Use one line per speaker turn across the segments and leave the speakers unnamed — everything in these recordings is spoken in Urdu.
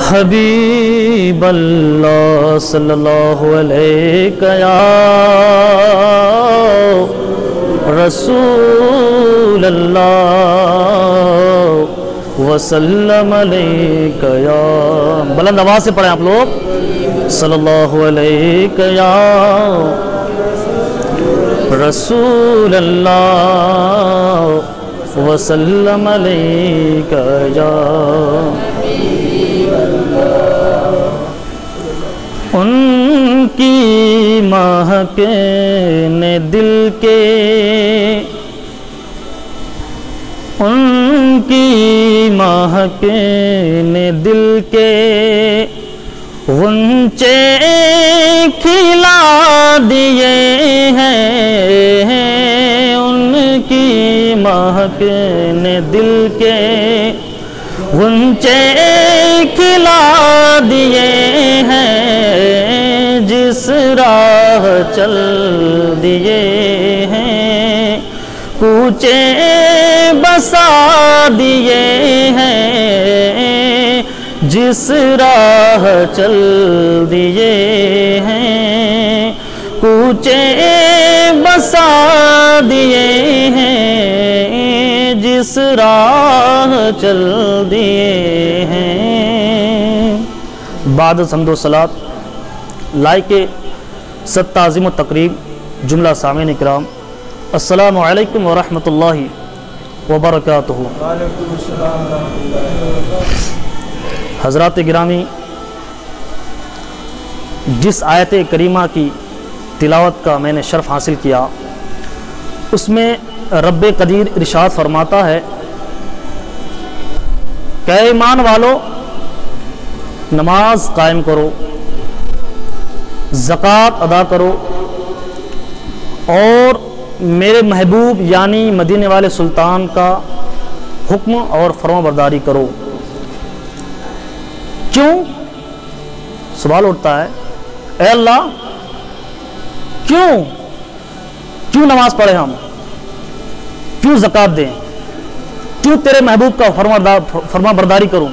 حبیب اللہ صلی اللہ علیہ یا رسول اللہ وسلم علیک یا، بلند آواز سے پڑھیں آپ لوگ، صلی اللہ علیہ یا رسول اللہ وسلم علیک یا۔ ان کی مہک نے دل کے، ان کی مہک نے دل کے غنچے کھلا دیے ہیں، ان کی مہک نے دل کے غنچے کھلا دیے ہیں، جس راہ چل دیے ہیں کوچے بسا دیے ہیں، جس راہ چل دیے ہیں کوچے بسا دیے ہیں، جس راہ چل دیے ہیں۔ بعد حمد و صلاۃ لائق ست تعظیم و تقریب جملہ سامعین اکرام، السلام علیکم ورحمۃ اللہ وبرکاتہ۔ حضرات گرامی، جس آیت کریمہ کی تلاوت کا میں نے شرف حاصل کیا، اس میں رب قدیر ارشاد فرماتا ہے کہ ایمان والو نماز قائم کرو، زکوٰۃ ادا کرو، اور میرے محبوب یعنی مدینے والے سلطان کا حکم اور فرما برداری کرو۔ کیوں؟ سوال اٹھتا ہے، اے اللہ کیوں نماز پڑھیں ہم، کیوں زکوٰۃ دیں، کیوں تیرے محبوب کا فرما برداری کروں؟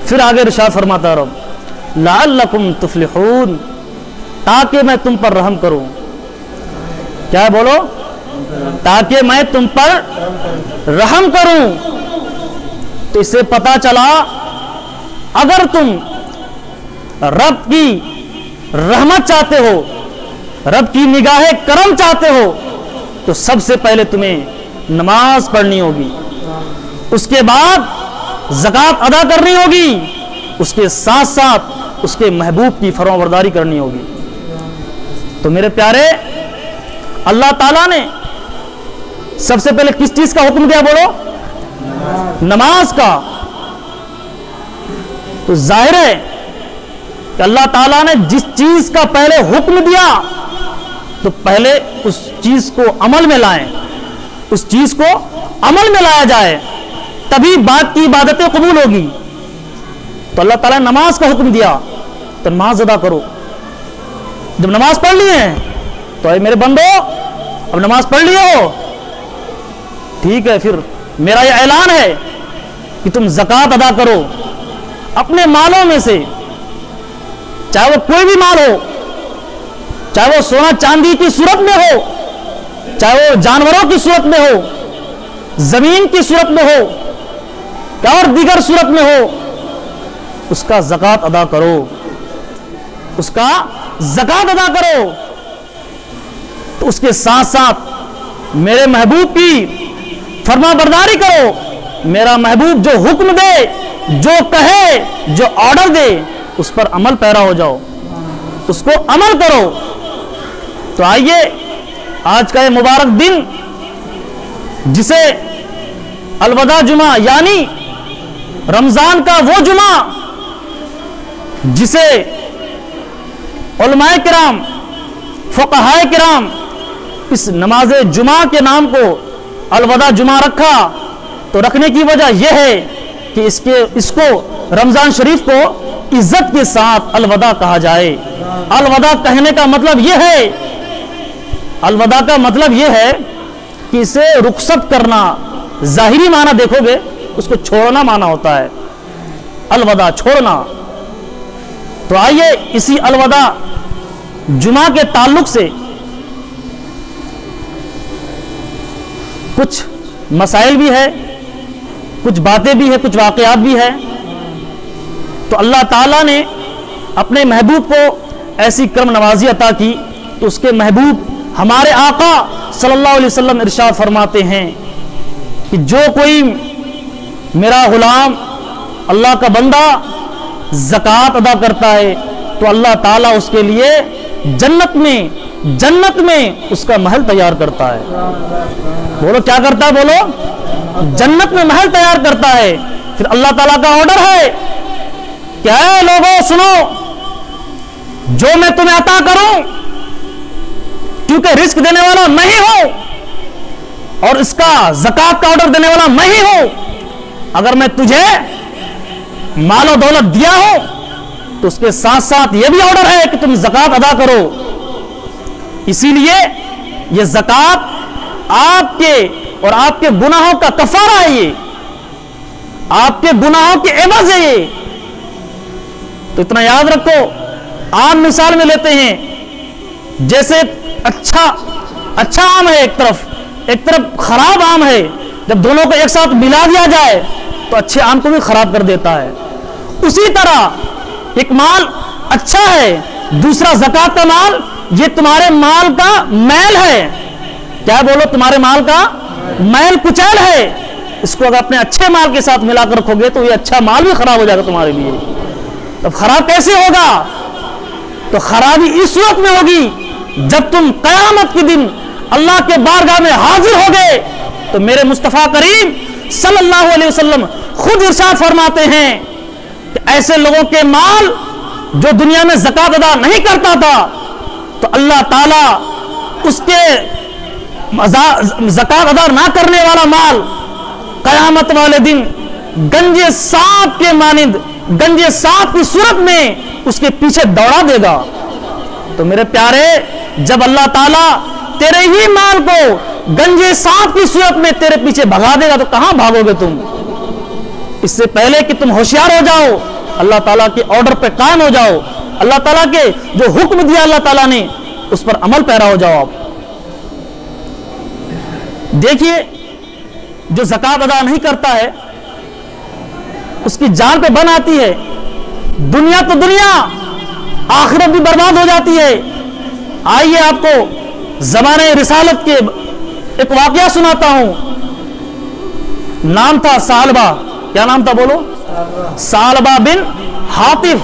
پھر آگے ارشاد فرماتا رب لعلکم تفلحون، تاکہ میں تم پر رحم کروں۔ کیا بولو؟ تاکہ میں تم پر رحم کروں۔ تو اس سے پتہ چلا اگر تم رب کی رحمت چاہتے ہو، رب کی نگاہ کرم چاہتے ہو، تو سب سے پہلے تمہیں نماز پڑھنی ہوگی، اس کے بعد زکوٰۃ ادا کرنی ہوگی، اس کے ساتھ ساتھ اس کے محبوب کی فرما برداری کرنی ہوگی۔ تو میرے پیارے، اللہ تعالیٰ نے سب سے پہلے کس چیز کا حکم دیا؟ بولو، نماز کا۔ تو ظاہر ہے کہ اللہ تعالیٰ نے جس چیز کا پہلے حکم دیا تو پہلے اس چیز کو عمل میں لائیں، اس چیز کو عمل میں لایا جائے، تبھی بعد کی عبادتیں قبول ہوگی۔ تو اللہ تعالیٰ نے نماز کا حکم دیا تو نماز ادا کرو۔ جب نماز پڑھ لی ہے تو اے میرے بندو، اب نماز پڑھ لیے ہو، ٹھیک ہے، پھر میرا یہ اعلان ہے کہ تم زکوٰۃ ادا کرو اپنے مالوں میں سے، چاہے وہ کوئی بھی مال ہو، چاہے وہ سونا چاندی کی صورت میں ہو، چاہے وہ جانوروں کی صورت میں ہو، زمین کی صورت میں ہو، اور دیگر صورت میں ہو، اس کا زکوٰۃ ادا کرو، اس کا زکوٰۃ ادا کرو۔ تو اس کے ساتھ ساتھ میرے محبوب کی فرما برداری کرو، میرا محبوب جو حکم دے، جو کہے، جو آرڈر دے، اس پر عمل پیرا ہو جاؤ، اس کو عمل کرو۔ تو آئیے آج کا یہ مبارک دن، جسے الوداع جمعہ یعنی رمضان کا وہ جمعہ جسے علماء کرام، فقہاء کرام اس نماز جمعہ کے نام کو الوداع جمعہ رکھا، تو رکھنے کی وجہ یہ ہے کہ اس کو رمضان شریف کو عزت کے ساتھ الوداع کہا جائے۔ الوداع کہنے کا مطلب یہ ہے، الوداع کا مطلب یہ ہے کہ اسے رخصت کرنا، ظاہری معنی دیکھو گے اس کو چھوڑنا معنی ہوتا ہے، الوداع چھوڑنا۔ تو آئیے اسی الوداع جمعہ کے تعلق سے کچھ مسائل بھی ہے، کچھ باتیں بھی ہیں، کچھ واقعات بھی ہیں۔ تو اللہ تعالیٰ نے اپنے محبوب کو ایسی کرم نوازی عطا کی تو اس کے محبوب ہمارے آقا صلی اللہ علیہ وسلم ارشاد فرماتے ہیں کہ جو کوئی میرا غلام اللہ کا بندہ زکوٰۃ ادا کرتا ہے تو اللہ تعالیٰ اس کے لیے جنت میں اس کا محل تیار کرتا ہے۔ بولو کیا کرتا ہے؟ بولو جنت میں محل تیار کرتا ہے۔ پھر اللہ تعالیٰ کا آرڈر ہے کہ اے لوگوں سنو، جو میں تمہیں عطا کروں، کیونکہ رزق دینے والا میں ہی ہوں اور اس کا زکوٰۃ کا آرڈر دینے والا میں ہی ہوں، اگر میں تجھے مال و دولت دیا ہو تو اس کے ساتھ ساتھ یہ بھی آرڈر ہے کہ تم زکوٰۃ ادا کرو۔ اسی لیے یہ زکوٰۃ آپ کے اور آپ کے گناہوں کا کفارہ ہے، یہ آپ کے گناہوں کے عوض ہے یہ۔ تو اتنا یاد رکھو، عام مثال میں لیتے ہیں، جیسے اچھا آم ہے ایک طرف خراب آم ہے، جب دونوں کو ایک ساتھ ملا دیا جائے تو اچھے آم کو بھی خراب کر دیتا ہے۔ اسی طرح ایک مال اچھا ہے، دوسرا زکوٰۃ کا مال، یہ تمہارے مال کا میل ہے۔ کیا بولو؟ تمہارے مال کا میل کچیل ہے۔ اس کو اگر اپنے اچھے مال کے ساتھ ملا کر رکھو گے تو یہ اچھا مال بھی خراب ہو جائے گا تمہارے لیے۔ تب خراب کیسے ہوگا؟ تو خرابی اس وقت میں ہوگی جب تم قیامت کے دن اللہ کے بارگاہ میں حاضر ہوگے تو میرے مصطفیٰ کریم صلی اللہ علیہ وسلم خود ارشاد فرماتے ہیں کہ ایسے لوگوں کے مال جو دنیا میں زکوٰۃ ادا نہیں کرتا تھا تو اللہ تعالیٰ اس کے زکوٰۃ ادا نہ کرنے والا مال قیامت والے دن گنجے سانپ کے مانند، گنجے سانپ کی صورت میں اس کے پیچھے دوڑا دے گا۔ تو میرے پیارے، جب اللہ تعالیٰ تیرے ہی مال کو گنجے سانپ کی صورت میں تیرے پیچھے بھگا دے گا تو کہاں بھاگو گے تم؟ اس سے پہلے کہ تم ہوشیار ہو جاؤ، اللہ تعالیٰ کے آرڈر پہ قائم ہو جاؤ، اللہ تعالیٰ کے جو حکم دیا اللہ تعالیٰ نے اس پر عمل پیرا ہو جاؤ۔ آپ دیکھیے، جو زکوٰۃ ادا نہیں کرتا ہے اس کی جان پہ بن آتی ہے، دنیا تو دنیا، آخرت بھی برباد ہو جاتی ہے۔ آئیے آپ کو زمانے رسالت کے ایک واقعہ سناتا ہوں۔ نام تھا ثعلبہ، کیا نام تھا بولو؟ ثعلبہ بن حاطب،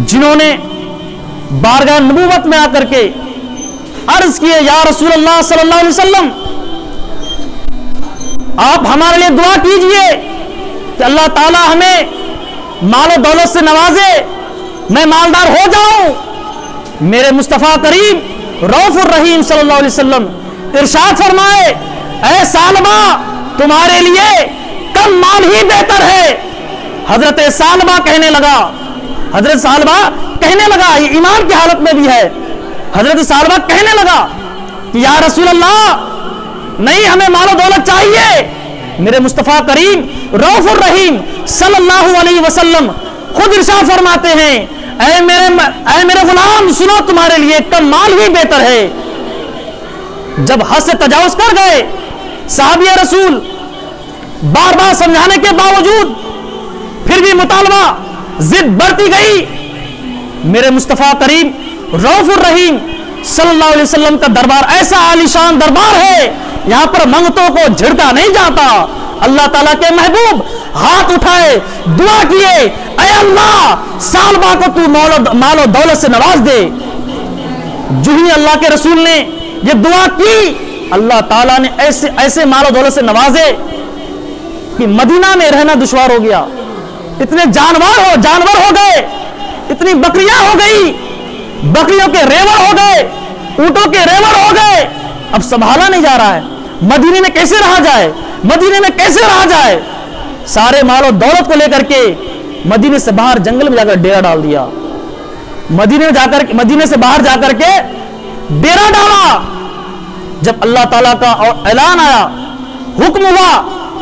جنہوں نے بارگاہ نبوت میں آ کر کے عرض کیے، یا رسول اللہ صلی اللہ علیہ وسلم، آپ ہمارے لیے دعا کیجئے کہ اللہ تعالی ہمیں مال و دولت سے نوازے، میں مالدار ہو جاؤں۔ میرے مصطفیٰ کریم رؤوف الرحیم صلی اللہ علیہ وسلم ارشاد فرمائے، اے ثعلبہ، تمہارے لیے کم مال ہی بہتر ہے۔ حضرت ثعلبہ کہنے لگا، یہ ایمان کی حالت میں بھی ہے، حضرت ثعلبہ کہنے لگا کہ یا رسول اللہ، نہیں، ہمیں مال و دولت چاہیے۔ میرے مصطفیٰ کریم رؤوف الرحیم صلی اللہ علیہ وسلم خود ارشاد فرماتے ہیں، اے میرے غلام، سنو، تمہارے لیے کم مال ہی بہتر ہے۔ جب حد سے تجاوز کر گئے صحابی رسول، بار بار سمجھانے کے باوجود پھر بھی مطالبہ ضد بڑھتی گئی، میرے مصطفیٰ کریم رؤوف الرحیم صلی اللہ علیہ وسلم کا دربار ایسا عالیشان دربار ہے، یہاں پر منگتوں کو جھڑکا نہیں جاتا۔ اللہ تعالیٰ کے محبوب ہاتھ اٹھائے، دعا کیے، اے اللہ، ثعلبہ کو تو مال و دولت سے نواز دے۔ جو ہی اللہ کے رسول نے یہ دعا کی، اللہ تعالیٰ نے ایسے مال و دولت سے نوازے کہ مدینہ میں رہنا دشوار ہو گیا، اتنے جانور ہو گئے، اتنی بکریاں ہو گئی، بکریوں کے ریوڑ ہو گئے، اونٹوں کے ریوڑ ہو گئے، اب سنبھالا نہیں جا رہا ہے۔ مدینے میں کیسے رہا جائے؟ سارے مال و دولت کو لے کر کے مدینے سے باہر جنگل میں جا کر ڈیرا ڈال دیا، مدینے سے باہر جا کر کے ڈیرا ڈالا۔ جب اللہ تعالیٰ کا اعلان آیا، حکم ہوا،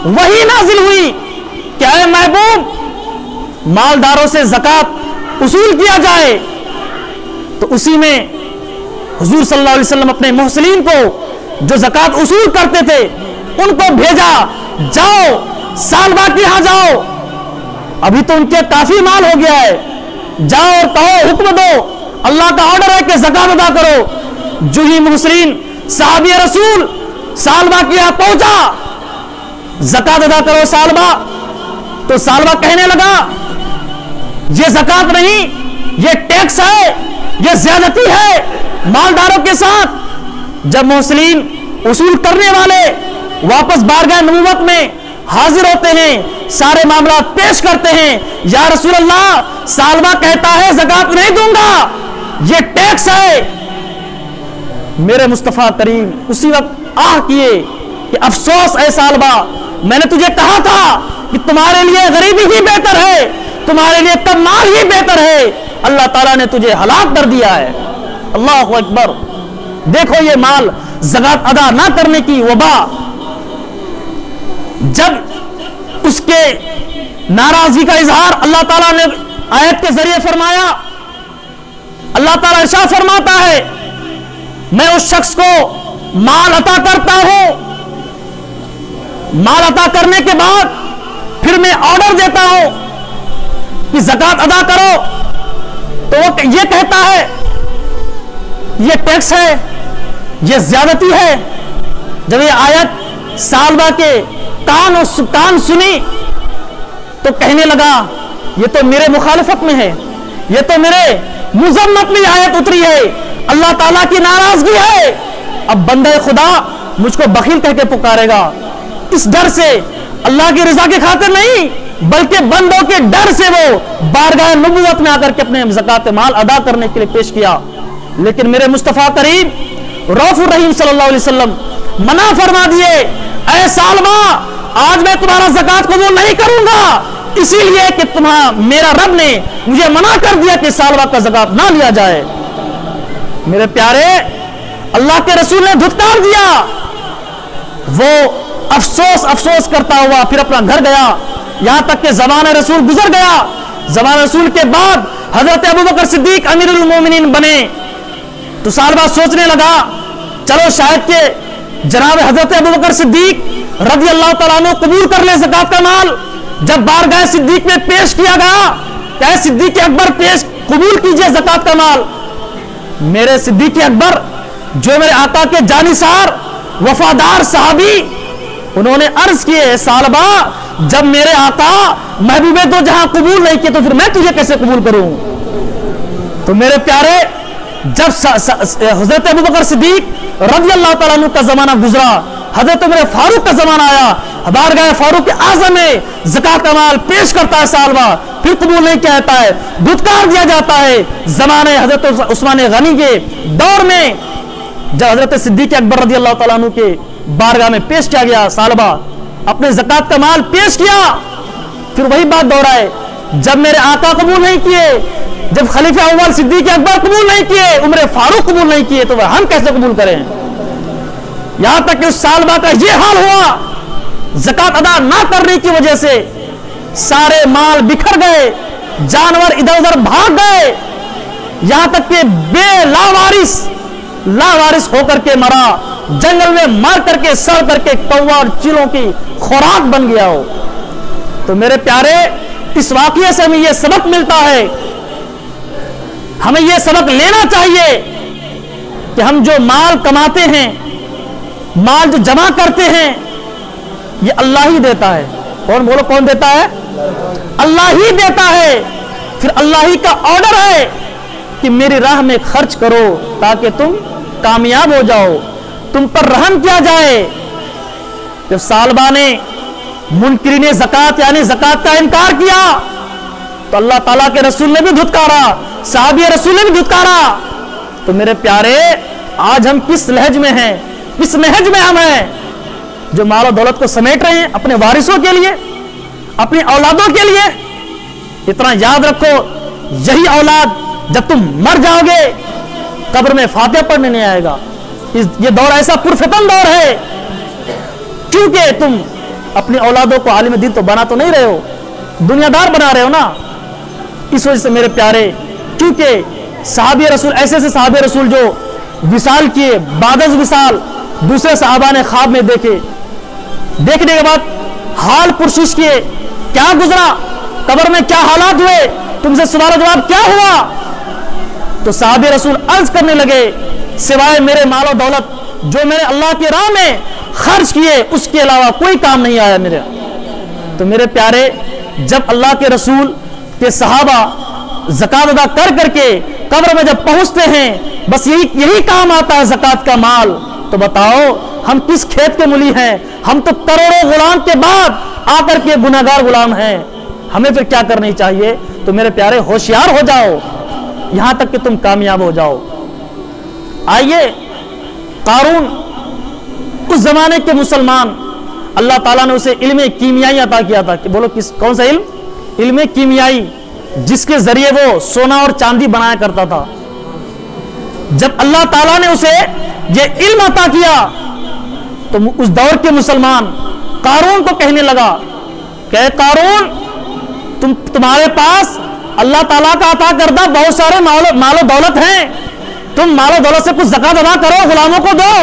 وحی نازل ہوئی کہ اے محبوب، مالداروں سے زکات اصول کیا جائے، تو اسی میں حضور صلی اللہ علیہ وسلم اپنے محسنین کو جو زکات اصول کرتے تھے ان کو بھیجا، جاؤ سالبہ کے یہاں جاؤ، ابھی تو ان کے کافی مال ہو گیا ہے، جاؤ اور کہو، حکم دو، اللہ کا آرڈر ہے کہ زکات ادا کرو۔ جو ہی محسنین صحابی رسول سالبہ کے یہاں پہنچا، زکات ادا کرو سالبہ، تو سالبہ کہنے لگا یہ زکات نہیں، یہ ٹیکس ہے، یہ زیادتی ہے مالداروں کے ساتھ۔ جب محسنین اصول کرنے والے واپس بارگاہ نبوت میں حاضر ہوتے ہیں، سارے معاملات پیش کرتے ہیں، یا رسول اللہ سالبہ کہتا ہے زکات نہیں دوں گا، یہ ٹیکس ہے۔ میرے مصطفیٰ کریم اسی وقت آہ کیے کہ افسوس اے سالبہ، میں نے تجھے کہا تھا کہ تمہارے لیے غریبی ہی بہتر ہے، تمہارے لیے کم مال ہی بہتر ہے، اللہ تعالیٰ نے تجھے ہلاک کر دیا ہے۔ اللہ اکبر! دیکھو یہ مال زکات ادا نہ کرنے کی وبا، جب اس کے ناراضگی کا اظہار اللہ تعالیٰ نے آیت کے ذریعے فرمایا، اللہ تعالیٰ ارشاد فرماتا ہے میں اس شخص کو مال عطا کرتا ہوں، مال عطا کرنے کے بعد پھر میں آرڈر دیتا ہوں کہ زکات ادا کرو، تو وہ یہ کہتا ہے یہ ٹیکس ہے، یہ زیادتی ہے۔ جب یہ آیت سالبہ کے کان سنی تو کہنے لگا یہ تو میرے مخالفت میں ہے، یہ تو میرے مذمت میں آیت اتری ہے، اللہ تعالیٰ کی ناراضگی ہے، اب بندہ خدا مجھ کو بخیل کہہ کے پکارے گا۔ اس ڈر سے، اللہ کی رضا کی خاطر نہیں بلکہ بندوں کے ڈر سے وہ بارگاہ نبوت میں آ کر کے اپنے زکات مال ادا کرنے کے لیے پیش کیا۔ لیکن میرے مصطفیٰ کریم رؤوف الرحیم صلی اللہ علیہ وسلم منع فرما دیے، اے سالبہ آج میں تمہارا زکات قبول نہیں کروں گا، اسی لیے کہ میرا رب نے مجھے منع کر دیا کہ سالبہ کا زکات نہ لیا جائے۔ میرے پیارے، اللہ کے رسول نے دھتکار دیا، وہ افسوس کرتا ہوا پھر اپنا گھر گیا، یہاں تک کہ زمانہ رسول گزر گیا۔ زمانہ رسول کے بعد حضرت ابوبکر صدیق امیر المومنین بنے، تو سالبہ سوچنے لگا چلو شاید کہ جناب حضرت ابوبکر صدیق رضی اللہ تعالیٰ عنہ قبول کر لے زکات کا مال۔ جب بارگاہ صدیق میں پیش کیا گیا کہ اے صدیق اکبر پیش قبول کیجئے زکات کا مال، میرے صدیق اکبر جو میرے آقا کے جانثار وفادار صحابی، انہوں نے عرض کیے سالبہ جب میرے آقا محبوب دو جہاں قبول نہیں کیے تو پھر میں تجھے کیسے قبول کروں؟ تو میرے پیارے، جب حضرت ابوبکر صدیق رضی اللہ تعالیٰ عنہ کا زمانہ گزرا، حضرت عمر فاروق کا زمانہ آیا، بارگاہ فاروق اعظم میں زکات کا مال پیش کرتا ہے سالبہ، پھر قبول نہیں کہتا ہے، دھتکار دیا جاتا ہے۔ زمانے حضرت عثمان غنی کے دور میں جب حضرت صدیق اکبر رضی اللہ تعالیٰ عنہ کے بارگاہ میں پیش کیا گیا، سالبہ اپنے زکات کا مال پیش کیا، پھر وہی بات دہرائے، جب میرے آقا قبول نہیں کیے، جب خلیفہ اول صدیق اکبر قبول نہیں کیے، عمر فاروق قبول نہیں کیے، تو ہم کیسے قبول کریں؟ یہاں تک کہ اس سالبہ کا یہ حال ہوا، زکات ادا نہ کرنے کی وجہ سے سارے مال بکھر گئے، جانور ادھر ادھر بھاگ گئے، یہاں تک کہ بے لاوارث ہو کر کے مرا، جنگل میں مار کر کے سڑ کر کے کوا اور چیلوں کی خوراک بن گیا ہو۔ تو میرے پیارے، اس واقعے سے ہمیں یہ سبق ملتا ہے، ہمیں یہ سبق لینا چاہیے کہ ہم جو مال کماتے ہیں، مال جو جمع کرتے ہیں، یہ اللہ ہی دیتا ہے۔ کون بولو، کون دیتا ہے؟ اللہ ہی دیتا ہے۔ پھر اللہ ہی کا آرڈر ہے کہ میری راہ میں خرچ کرو تاکہ تم کامیاب ہو جاؤ، تم پر رحم کیا جائے۔ جب سالبہ نے منکرین زکات یعنی زکات کا انکار کیا تو اللہ تعالیٰ کے رسول نے بھی دھتکارا، صحابی رسول نے بھی دھتکارا۔ تو میرے پیارے، آج ہم کس لہج میں ہیں، کس نہج میں ہم ہیں جو مال و دولت کو سمیٹ رہے ہیں اپنے وارثوں کے لیے، اپنی اولادوں کے لیے؟ اتنا یاد رکھو، یہی اولاد جب تم مر جاؤ گے قبر میں فاتحہ پڑھنے نہیں آئے گا۔ یہ دور ایسا پرفتن دور ہے، کیونکہ تم اپنی اولادوں کو عالم دین تو بنا تو نہیں رہے ہو، دنیا دار بنا رہے ہو نا۔ اس وجہ سے میرے پیارے، کیونکہ صحابی رسول ایسے ایسے صحابی رسول جو وصال کیے، بعد از وصال دوسرے صحابہ نے خواب میں دیکھے، دیکھنے کے بعد حال پرسش کیے، کیا گزرا، قبر میں کیا حالات ہوئے، تم سے سوال و جواب کیا ہوا؟ تو صحابی رسول عرض کرنے لگے سوائے میرے مال و دولت جو میں نے اللہ کی راہ میں خرچ کیے اس کے علاوہ کوئی کام نہیں آیا میرے۔ تو میرے پیارے، جب اللہ کے رسول کے صحابہ زکات ادا کر کر کے قبر میں جب پہنچتے ہیں بس یہی کام آتا ہے زکات کا مال، تو بتاؤ ہم کس کھیت کے ملی ہیں؟ ہم تو کروڑوں غلام کے بعد آ کر کے گناہگار غلام ہیں، ہمیں پھر کیا کرنی چاہیے؟ تو میرے پیارے ہوشیار ہو جاؤ یہاں تک کہ تم کامیاب ہو جاؤ۔ آئیے، قارون اس زمانے کے مسلمان، اللہ تعالیٰ نے اسے علم کیمیائی عطا کیا تھا، کہ بولو کون سا علم؟ علم کیمیائی، جس کے ذریعے وہ سونا اور چاندی بنایا کرتا تھا۔ جب اللہ تعالیٰ نے اسے یہ علم عطا کیا تو اس دور کے مسلمان قارون کو کہنے لگا کہ قارون، تمہارے پاس اللہ تعالیٰ کا عطا کردہ بہت سارے مال و دولت ہیں، تم مال و دولت سے کچھ زکات ادا کرو، غلاموں کو دو۔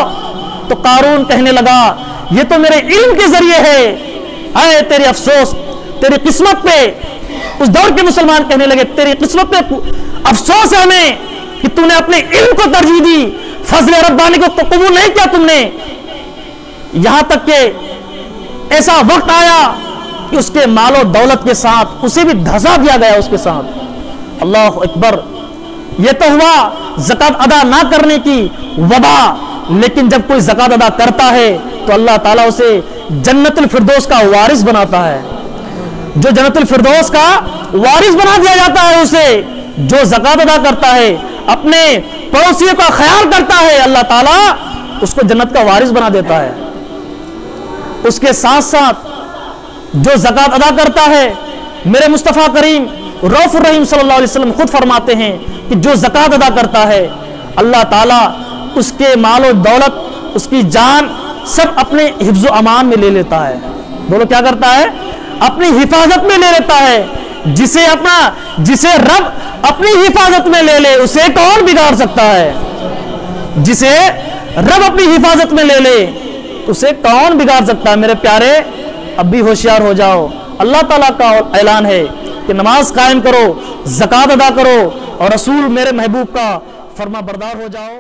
تو قارون کہنے لگا یہ تو میرے علم کے ذریعے ہے، اے تیرے افسوس، تیری قسمت پہ۔ اس دور کے مسلمان کہنے لگے تیری قسمت پہ افسوس ہے ہمیں کہ تم نے اپنے علم کو ترجیح دی، فضل ربانی کو تو قبول نہیں کیا تم نے۔ یہاں تک کہ ایسا وقت آیا کہ اس کے مال و دولت کے ساتھ اسے بھی دھسا دیا گیا اس کے ساتھ۔ اللہ اکبر! یہ تو ہوا زکات ادا نہ کرنے کی وبا، لیکن جب کوئی زکات ادا کرتا ہے تو اللہ تعالیٰ اسے جنت الفردوس کا وارث بناتا ہے۔ جو جنت الفردوس کا وارث بنا دیا جاتا ہے اسے، جو زکات ادا کرتا ہے، اپنے پڑوسیوں کا خیال کرتا ہے، اللہ تعالیٰ اس کو جنت کا وارث بنا دیتا ہے۔ اس کے ساتھ ساتھ جو زکات ادا کرتا ہے، میرے مصطفیٰ کریم رؤوف الرحیم صلی اللہ علیہ وسلم خود فرماتے ہیں کہ جو زکات ادا کرتا ہے اللہ تعالیٰ اس کے مال و دولت، اس کی جان سب اپنے حفظ و امان میں لے لیتا ہے۔ بولو کیا کرتا ہے؟ اپنی حفاظت میں لے لیتا ہے۔ جسے رب اپنی حفاظت میں لے لے اسے کون بگاڑ سکتا ہے؟ جسے رب اپنی حفاظت میں لے لے اسے کون بگاڑ سکتا ہے؟ میرے پیارے، اب بھی ہوشیار ہو جاؤ۔ اللہ تعالیٰ کا اعلان ہے کہ نماز قائم کرو، زکات ادا کرو اور رسول میرے محبوب کا فرما بردار ہو جاؤ۔